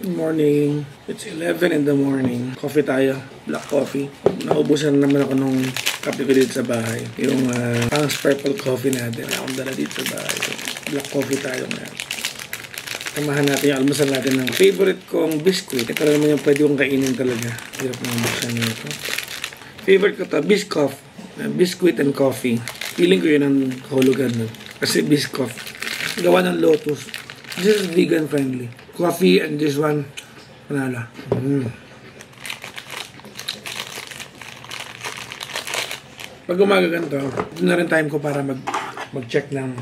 Good morning. It's 11 in the morning. Coffee tayo. Black coffee. Naubusan naman ako nung kape ko dito sa bahay. Yung Tang's Purple Coffee natin. Akong dala dito sa bahay. So, black coffee tayo ngayon. Samahan natin yung almusal natin ng favorite kong biscuit. Ito naman yung pwede kong kainin talaga. Hirap na buksan nito. Favorite ko to, Biscoff. Biscuit and coffee. Feeling ko yun ang kahulugan nun. Kasi Biscoff. Gawa ng Lotus. This is vegan friendly. Coffee and this one, panala. Pag umaga ganito, ito na rin time ko para mag-check ng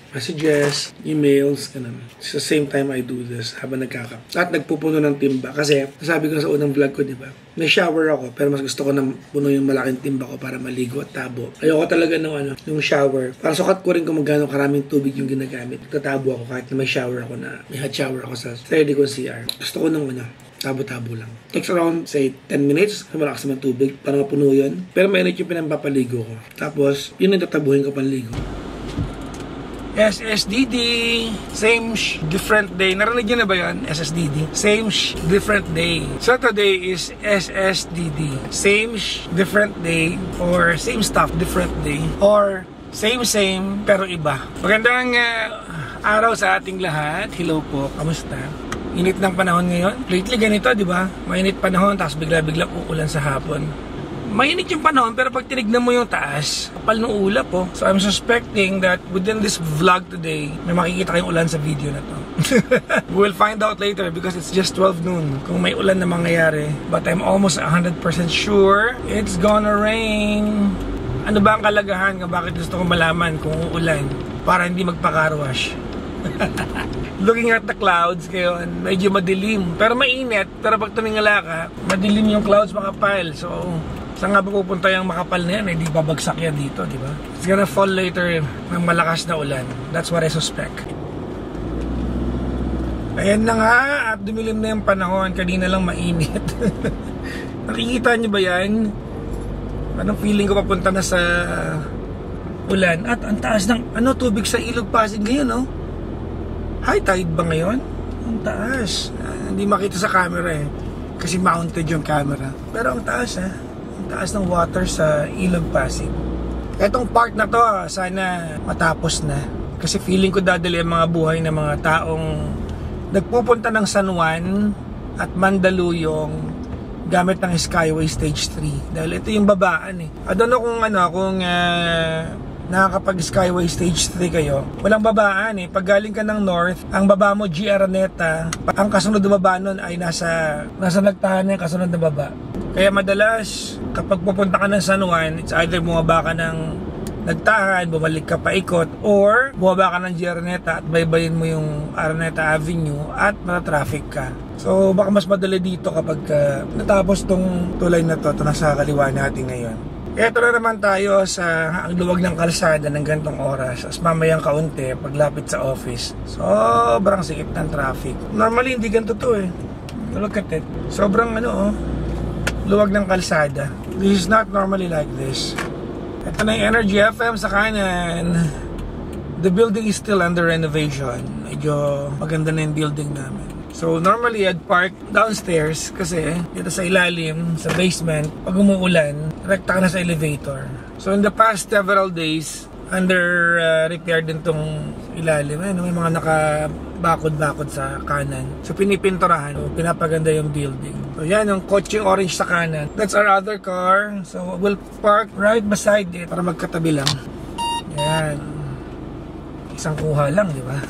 messages, emails, ganun. It's the same time I do this habang nagkakap. At nagpupuno ng timba. Kasi, sabi ko sa unang vlog ko, di ba? May shower ako, pero mas gusto ko na puno yung malaking timba ko para maligo at tabo. Ayoko talaga ng yung shower. Para sukat ko rin kung magkano karaming tubig yung ginagamit. Tatabo ako kahit na may shower ako may hot shower ako sa ready ko CR. Gusto ko ng tabo-tabo lang. Takes around, say, 10 minutes. Malakas naman tubig para mapuno yun. Pero mainit yung pinampapaligo ko. Tapos, yun yung tatabuhin ko panligo. SSDD, different day. Narinig nyo na ba yun? SSDD. Different day. So today is SSDD. Different day. Or same stuff, different day. Or same, pero iba. Magandang araw sa ating lahat. Hello po, kamusta? Init ng panahon ngayon. Lately ganito, di ba? Mainit panahon, tapos bigla-bigla uulan sa hapon. Mainit yung panahon, pero pag tinignan mo yung taas, kapal ng ulap po. So I'm suspecting that within this vlog today, may makikita kayong ulan sa video na to. We'll find out later because it's just 12 noon kung may ulan na mangyayari. But I'm almost 100% sure it's gonna rain. Ano ba ang kalagahan nga bakit gusto kong malaman kung uulan para hindi magpa-carwash? Looking at the clouds ngayon, medyo madilim. Pero mainit, pero pag tumingala ka, madilim yung clouds makapal. So, saan nga ba pupunta yung makapal na yan? Hindi babagsak yan dito, di ba? It's gonna fall later ng malakas na ulan. That's what I suspect. Ayan na nga, at dumilim na yung panahon. Kanina lang mainit. Nakikita niyo ba yan? Anong feeling ko papunta na sa ulan? At ang taas ng tubig sa Ilog Pasig ngayon, no? High tide ba ngayon? Ang taas. Hindi makita sa camera eh. Kasi mounted yung camera. Pero ang taas taas ng water sa Ilog Pasig. Etong part na to, sana matapos na. Kasi feeling ko dadali ang mga buhay ng mga taong nagpupunta ng San Juan at Mandaluyong gamit ng Skyway Stage 3. Dahil ito yung babaan eh. I don't know kung nakakapag Skyway Stage 3 kayo. Walang babaan eh. Pag galing ka ng north, ang baba mo G. Araneta, ang kasunod na baba nun ay nasa nagtahan na yung kasunod na baba. Kaya madalas, kapag pupunta ka ng San Juan, it's either bumaba ka ng Nagtahan, bumalik ka pa ikot, or bumaba ka ng G. Araneta at baybayin mo yung Araneta Avenue at matatraffic ka. So baka mas madali dito kapag natapos tong tulay na to nasa kaliwa natin ngayon. Ito na naman tayo sa ang luwag ng kalsada ng gantong oras. As mamayang kaunti, paglapit sa office, sobrang sikip ng traffic. Normally hindi ganito to eh. Look at it. Sobrang luwag ng kalsada. This is not normally like this. Ito na yung Energy FM sa kanan. The building is still under renovation. Medyo maganda na yung building namin. So normally I'd park downstairs kasi dito sa ilalim, sa basement, pag umuulan, rekta ka na sa elevator. So in the past several days, under repair din tong ilalim. May mga nakabakod-bakod sa kanan. So pinipinturahan, pinapaganda yung building. So yan yung kotseng orange sa kanan. That's our other car. So we'll park right beside it para magkatabi lang. Yan. Isang kuha lang, di ba?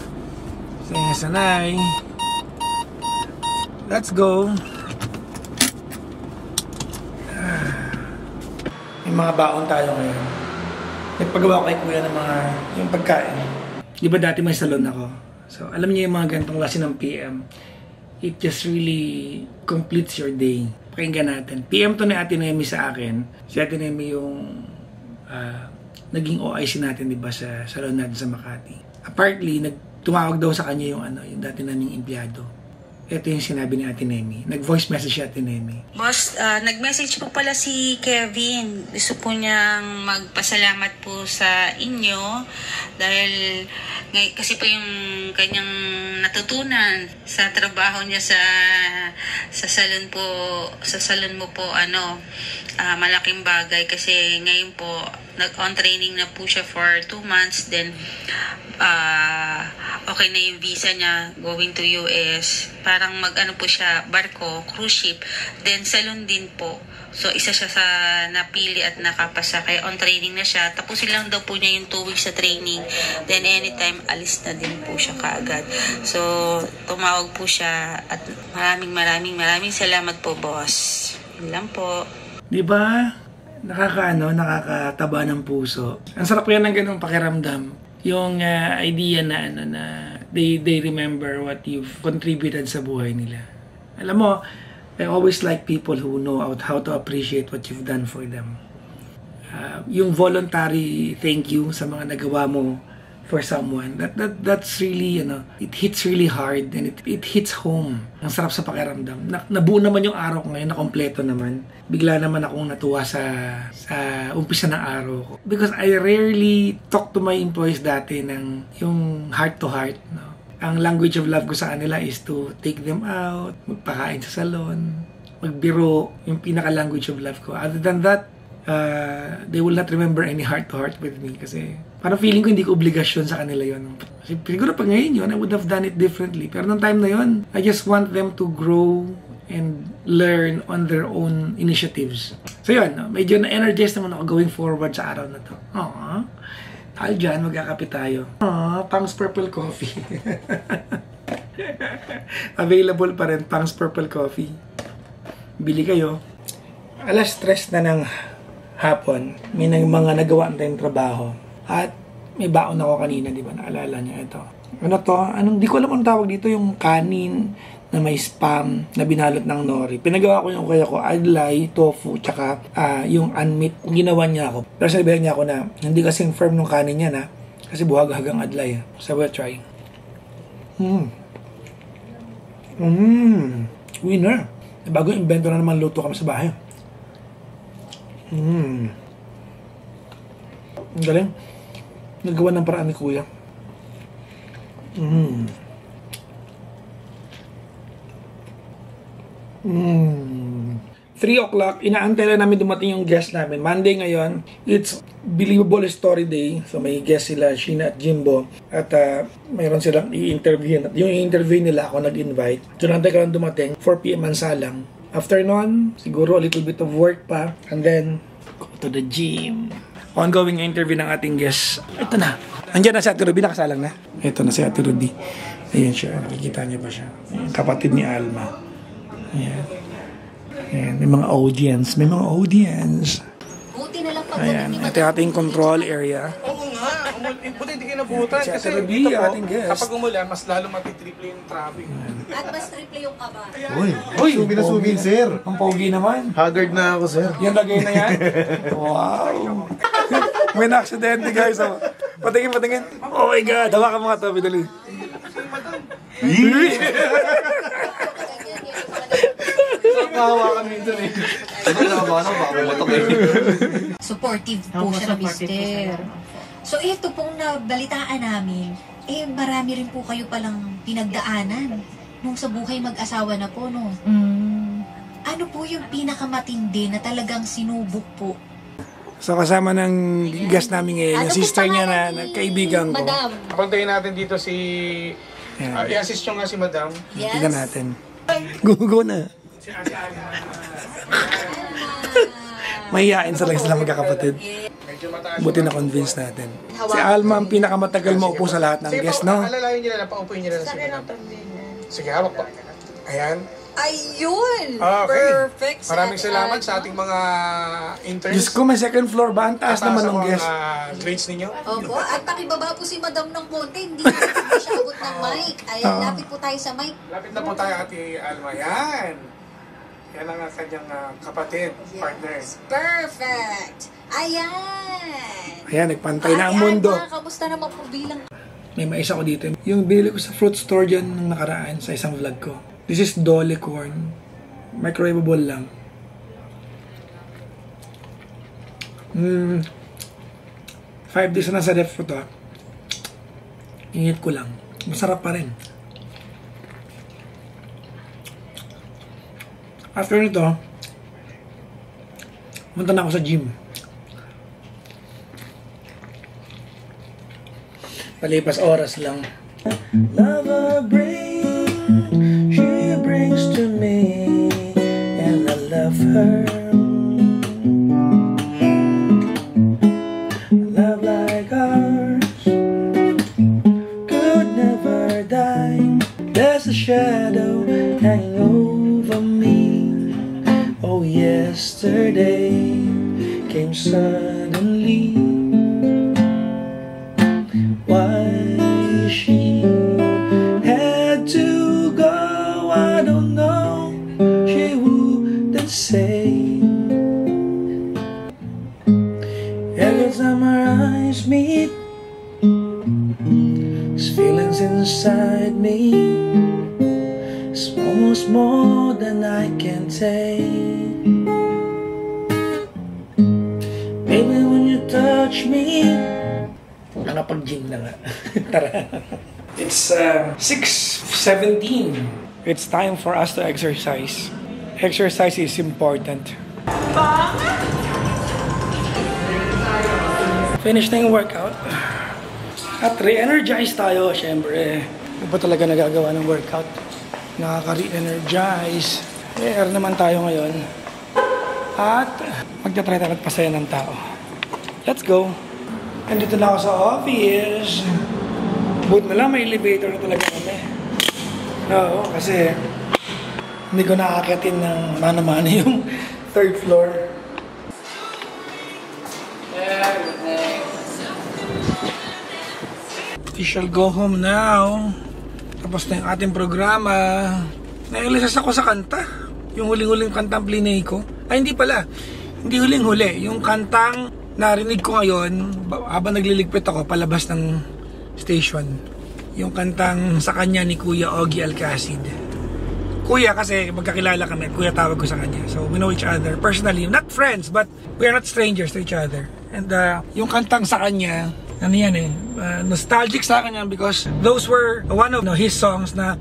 Sanay. Let's go. May mga baon tayo ngayon. Nagpagawa ko kay kuya ng yung pagkain. Di ba dati may salon ako? So alam niyo yung mga ganitong klase ng PM. It just really completes your day. Pakinggan natin. PM to ni Ate Nemi sa akin. Si Ate Nemi yung naging OIC natin, di ba, sa salon natin sa Makati. Apparently, tumawag daw sa kanya yung dati naming empleyado. ito yung sinabi ni Ate Nemi. Nag-voice message si Ate Nemi. Boss, nag-message po pala si Kevin. Gusto po niyang magpasalamat po sa inyo dahil kasi po yung kanyang natutunan sa trabaho niya sa salon po, sa salon mo po, malaking bagay kasi ngayon po nag-on training na po siya for 2 months, then okay na yung visa niya going to US. Parang mag-ano po siya, barko, cruise ship, then salon din po. So isa siya sa napili at nakapasa, kaya on training na siya. Tapusin lang daw po niya yung 2 weeks sa training, then anytime alis na din po siya kaagad. So tumawag po siya at maraming salamat po, boss. Yun lang po. Di ba? Nakakataba ng puso. Ang sarap yan ng ganung pakiramdam. Yung idea na na they remember what you've contributed sa buhay nila. Alam mo, I always like people who know how to appreciate what you've done for them. Yung voluntary thank you sa mga nagawa mo for someone, that's really, it hits really hard and it hits home. Ang sarap sa pakiramdam. Nabuo naman yung araw ko ngayon, na kompleto naman. Bigla naman akong natuwa sa umpisa ng araw ko. Because I rarely talk to my employees dati ng yung heart to heart. No? Ang language of love ko sa kanila is to take them out, magpakain sa salon, magbiro, yung pinaka-language of love ko. Other than that, they will not remember any heart to heart with me kasi parang feeling ko hindi ko obligasyon sa kanila yun. Kasi siguro pag ngayon yun, I would have done it differently. Pero nung time na yun, I just want them to grow and learn on their own initiatives. So yun, medyo na-energize naman ako going forward sa araw na to. Aww. Dahil dyan, magkakape tayo. Aww, Pang's Purple Coffee. Available pa rin, Pang's Purple Coffee. Bili kayo. Alas 3 na ng hapon, may mga nagawa tayong trabaho. At may baon ako kanina, di ba? Naalala niyo ito. Ano to? Di ko alam ang tawag dito, yung kanin na may spam na binalot ng nori. Pinagawa ko yung kaya ko, adlay, tofu, tsaka yung unmeat. Ginawa niya ako. Pero sabihin niya ako na, hindi kasing firm ng kanin niya na, kasi buhag-hagang adlay. So we'll try. Winner. Bagong invento na naman luto kami sa bahay. Ang galing. Nagawa ng paraan ni Kuya. 3 o'clock, inaantay lang namin dumating yung guest namin. Monday ngayon, it's Believable Story Day. So may guest sila, Sheena at Jimbo. At mayroon silang i-interview. At yung i-interview nila, ako nag-invite. So nantay ka lang dumating, 4 p.m. ang salang. After nun, siguro a little bit of work pa. And then, go to the gym. Ongoing interview ng ating guest. Ito na. Andiyan na si Ate Ruby, nakasalang na. Ito na si Ate Ruby. Ayan siya. Nakikita niyo ba siya? Ayan, kapatid ni Alma. Ayan. Ayan. May mga audience. May mga audience. Buti na lang pag ayan. Ito yung ating control area. Oo nga. Buti hindi kayo nabutan. Si Kasi Ate Ruby, ito po, ating guest. kapag umulan, mas lalo matitriple yung traffic. At mas triple yung kaba. Uy, subi na subi, sir. Ang pogi naman. Haggard na ako, sir. Yung lagay na yan. Wow. May na-aksidente, guys. Oh. Patingin. Oh my God. Hawakan mo nga ito, bidali. Nakahawakan minsan eh. Ito na ba? Baka matok eh. Supportive po siya na mister. So ito pong nabalitaan namin, marami rin po kayo palang pinagdaanan nung sa buhay mag-asawa na po, no? Ano po yung pinakamatindi na talagang sinubok po? So kasama ng guest namin ngayon, yung sister niya na kaibigan ko. Madam. Papuntayin natin dito si... Yan. i-assist nyo nga si Madam. Yes. Tingnan natin. Go na. Mahihain sila magkakapatid. Medyo mataas. Buti na convince natin. Si Alma ang pinakamatagal maupo sa lahat ng Sige guest, po, no? alalayan nyo na lang, paupuin nyo na lang si Madam. Sige, hawak po. Ayan. Ayun! Okay. Perfect. Maraming salamat sa ating mga interns. Diyos ko, may second floor ba? Ang taas naman ng guest. Grades ninyo. Opo, at pakibaba po si Madam ng konti, hindi na siya abot ng mic. Ayan, lapit po tayo sa mic. Lapit na po tayo, Ate Alma. Yan. Yan ang kanyang kapatid, partner. Perfect! Ayan! Ayan, nagpantay na ang mundo. Ayan, kamusta naman po bilang... May maisa ko dito. Yung binili ko sa fruit store dyan nung nakaraan sa isang vlog ko. This is Dole corn. Microwavable lang. 5 days na sa ref ko to. Init ko lang. Masarap pa rin. After nito, punta na ako sa gym. Palipas oras lang. Love her bring, she brings to me, and I love her. Love like ours could never die. There's a shadow hanging over me. Oh, yesterday came suddenly. Why she had to go, I don't know. She wouldn't say. Every time our eyes meet, these feelings inside me, it's almost more than I can take. Baby, when you touch me, nakapag-gym na nga. Tara. It's 6:17. It's time for us to exercise. Exercise is important. Finish na yung workout. At re-energize tayo, syempre. Hindi pa talaga nagagawa ng workout. Nakaka-re-energize. Air naman tayo ngayon. At magta-try tayo magpasaya ng tao. Let's go! Andito na ako sa office. Buti na lang may elevator na talaga kami. Oo, kasi hindi ko nakakatin ng mana-mana yung 3rd floor. We shall go home now. Tapos na yung ating programa. Nailisas ako sa kanta. Yung huling-huling kantang plinay ko. Ay, hindi pala. Hindi huling-huli. Yung kantang narinig ko ngayon habang nagliligpit ako palabas ng station. Yung kantang Sa Kanya ni Kuya Ogie Alcacid. Kuya kasi magkakilala kami. Kuya tawag ko sa kanya. So we know each other personally. Not friends but we are not strangers to each other. And yung kantang Sa Kanya, ano yan nostalgic sa akin yan because those were one of his songs na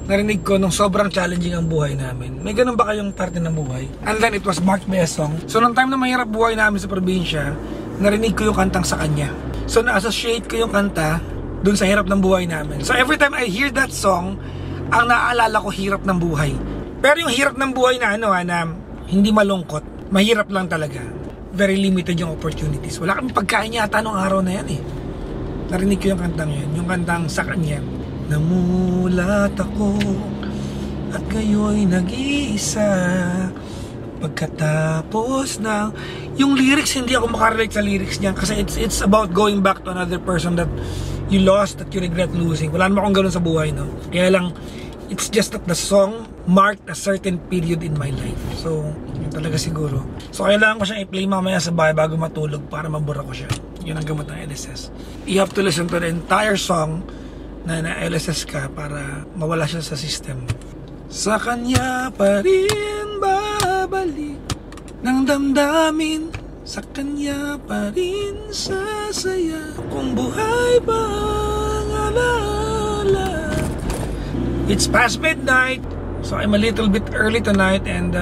narinig ko nung sobrang challenging ang buhay namin. May ganun ba kayong parte ng buhay? And then it was marked by a song. So nung time na mahirap buhay namin sa probinsya, narinig ko yung kantang Sa Kanya. So na-associate ko yung kanta dun sa hirap ng buhay namin. So every time I hear that song, ang naaalala ko hirap ng buhay. Pero yung hirap ng buhay na na hindi malungkot, mahirap lang talaga. Very limited yung opportunities. Wala kami pagkain yata nung araw na yan Narinig ko yung kantang yun, yung kantang Sa Kanya. Namulat ako at ngayon nag-iisa pagkatapos ng yung lyrics, hindi ako makarelate sa lyrics niya kasi it's about going back to another person that you lost, that you regret losing. Wala naman akong ganun sa buhay, no? Kaya lang, it's just that the song marked a certain period in my life. So, yun talaga siguro. So, kailangan ko siyang i-play mamaya sa bahay bago matulog para mabura ko siya. Yun ang gamot ng LSS. You have to listen to the entire song na LSS ka para mawala siya sa system. Sa kanya pa rin babalik ng damdamin, sa kanya pa rin sasaya kung buhay pa ang alaala. It's past midnight, so I'm a little bit early tonight and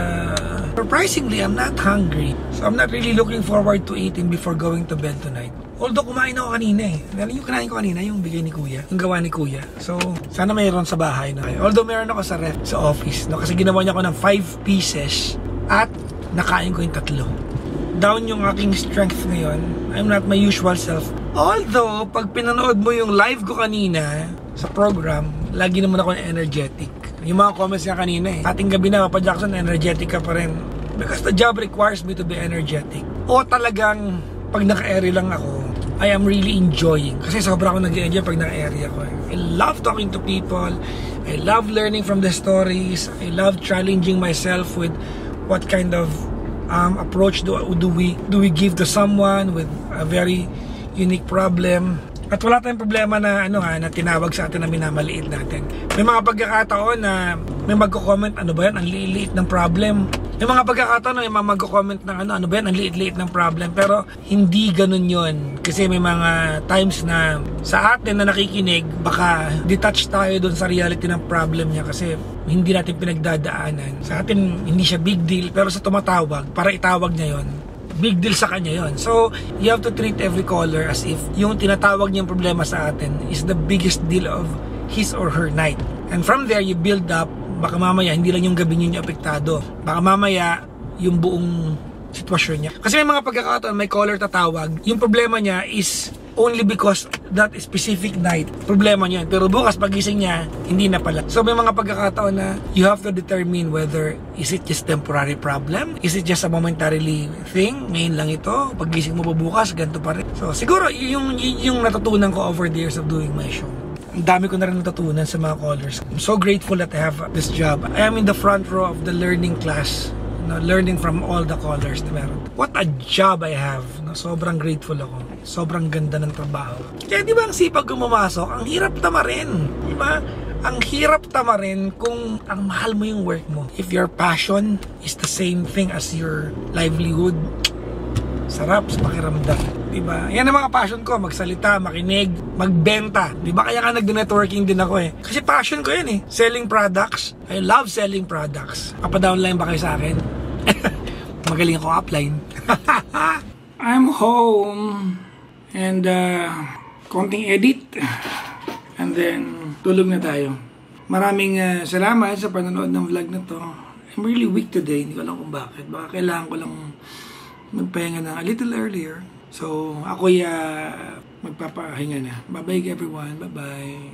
surprisingly I'm not hungry. So I'm not really looking forward to eating before going to bed tonight. Although kumain ako kanina Yung kinain ko kanina, yung bigay ni Kuya, yung gawa ni Kuya. So, sana mayroon sa bahay na kayo. Although meron ako sa ref, sa office, no? Kasi ginawa niya ako ng 5 pieces at nakain ko yung 3. Down yung aking strength ngayon. I'm not my usual self. Although, pag pinanood mo yung live ko kanina sa program, lagi naman ako energetic. Yung mga comments niya kanina Ating gabi na, Papa Jackson, energetic ka pa rin. Because the job requires me to be energetic. O talagang, pag naka-airy lang ako, I am really enjoying. Kasi sobra ako nag-enjoy pag naka-airy ako I love talking to people. I love learning from the stories. I love challenging myself with what kind of approach do we give to someone with a very unique problem. At wala tayong problema na na tinawag sa atin na minamaliit natin. May mga pagkakataon na may magko-comment, ano ba yan, ang liit ng problem. May mga pagkakataon, may mga magko-comment ng ano ba yan, ang liit ng problem. Pero hindi ganun yon. Kasi may mga times na sa atin na nakikinig, baka detach tayo dun sa reality ng problem niya kasi hindi natin pinagdadaanan. Sa atin, hindi siya big deal, pero sa tumatawag, para itawag niya yon, big deal sa kanya yon. So, you have to treat every caller as if yung tinatawag niyang problema sa atin is the biggest deal of his or her night. And from there, you build up, baka mamaya, hindi lang yung gabi niyo apektado. Baka mamaya, yung buong sitwasyon niya. Kasi may mga pagkakataon, may caller tatawag, yung problema niya is only because that specific night, problema niya. Pero bukas pagising niya, hindi na pala. So may mga pagkakataon na you have to determine whether is it just temporary problem? Is it just a momentarily thing? Ngayon lang ito, pagising mo bukas, ganito pa rin. So siguro, yung natutunan ko over the years of doing my show. Ang dami ko na rin natutunan sa mga callers. I'm so grateful that I have this job. I am in the front row of the learning class. Learning from all the callers na meron. What a job I have. Sobrang grateful ako. Sobrang ganda ng trabaho. Kaya di ba ang sipag gumamasok, ang hirap tamarin. Di ba? Ang hirap tamarin kung ang mahal mo yung work mo. If your passion is the same thing as your livelihood, sarap sa pakiramdam. Diba? Yan ang mga passion ko. Magsalita, makinig, magbenta. Diba? Kaya ka nag-networking din ako eh. Kasi passion ko yan eh. Selling products. I love selling products. Papadownline ba kayo sa akin? Magaling ako upline. I'm home. And konting edit. And then tulog na tayo. Maraming salamat sa panonood ng vlog na to. I'm really weak today. Hindi ko alam kung bakit. Baka kailangan ko lang magpahinga na a little earlier. So, ako'y magpapahinga na. Bye-bye everyone. Bye-bye.